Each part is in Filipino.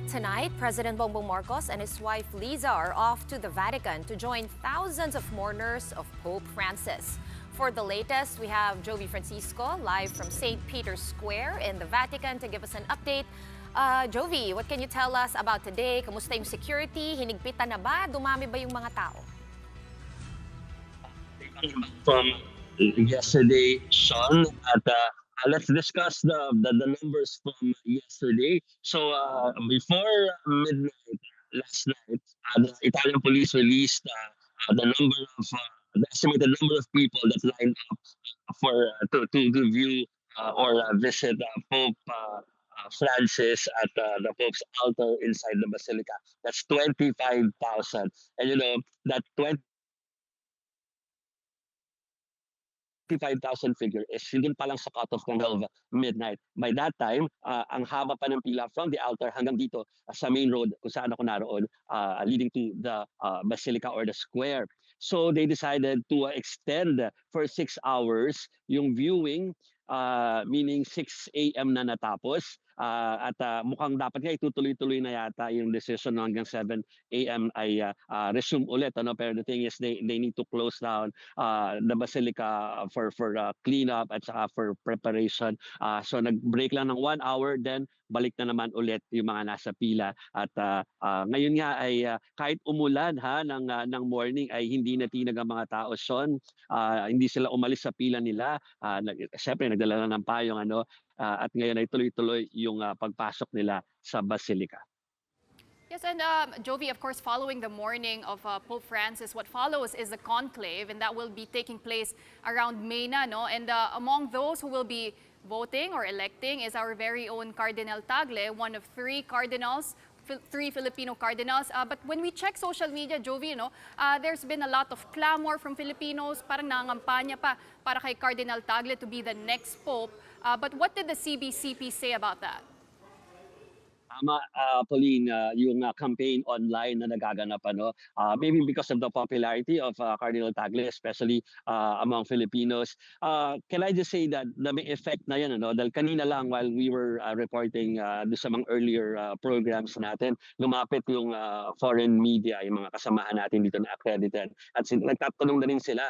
Tonight, President Bongbong Marcos and his wife Liza are off to the Vatican to join thousands of mourners of Pope Francis. For the latest, we have Jovi Francisco live from St. Peter's Square in the Vatican to give us an update. Jovi, what can you tell us about today? Kamusta yung security? Hinigpitan na ba? Dumami ba yung mga tao? From yesterday, Sean, at let's discuss the numbers from yesterday. So before midnight last night, the Italian police released the estimated number of people that lined up for to view or visit Pope Francis at the Pope's altar inside the Basilica. That's 25,000, and that 55,000 figure is hindi pa lang sa cutoff ng 12 midnight. By that time, ang haba pa ng pila from the altar hanggang dito sa main road kung saan ako naroon, leading to the basilica or the square. So they decided to extend for 6 hours yung viewing, meaning 6 a.m. na natapos. At mukhang dapat nga itutuloy-tuloy na yata yung decision hanggang 7 a.m. ay resume ulit. Pero the thing is, they need to close down the basilica for cleanup at saka for preparation. So nag-break lang ng 1 hour, then balik na naman ulit yung mga nasa pila. At ngayon nga ay kahit umulan ng morning ay hindi natinag ang mga tao, Sean. Hindi sila umalis sa pila nila. Siyempre nagdala na ng payong at ngayon ay tuloy-tuloy yung pagpasok nila sa basilica. Yes, and Jovi, of course, following the morning of Pope Francis, what follows is the conclave, and that will be taking place around Mena, no? And among those who will be voting or electing is our very own Cardinal Tagle, one of 3 cardinals, 3 Filipino cardinals. But when we check social media, Jovi, there's been a lot of clamor from Filipinos, parang nangangampanya pa para kay Cardinal Tagle to be the next Pope. But what did the CBCP say about that? Tama, Pauline, yung campaign online na nagaganap, maybe because of the popularity of Cardinal Tagle, especially among Filipinos. Can I just say that may effect na yan, dahil kanina lang while we were reporting sa mga earlier programs natin, lumapit yung foreign media, yung mga kasamahan natin dito na accredited. At nagtatanong na rin sila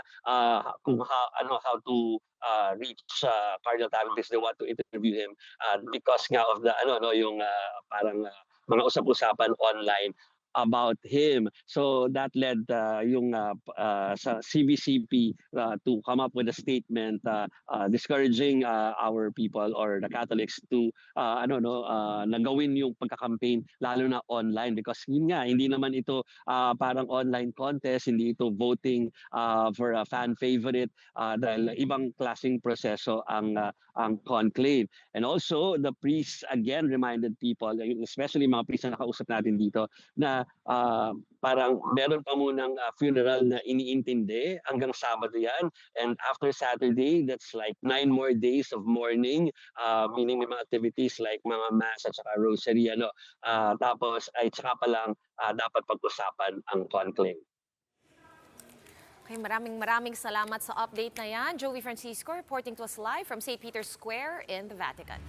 kung how to reach Cardinal Tagle because they want to interview him because nga of the yung parang mga usap-usapan online about him. So that led yung sa CBCP to come up with a statement discouraging our people or the Catholics to nagawin yung pagka-campaign lalo na online because yun nga hindi naman ito parang online contest, hindi ito voting for a fan favorite dahil ibang klaseng proseso ang conclave. And also the priests again reminded people, especially mga priests na nakausap natin dito, na parang meron pa munang funeral na iniintindi hanggang Sabado yan. And after Saturday, that's like 9 more days of mourning, meaning may mga activities like mga mass at saka rosary. Tapos ay saka pa lang dapat pag-usapan ang conclave. Okay, maraming salamat sa update na yan. Jovi Francisco reporting to us live from St. Peter's Square in the Vatican.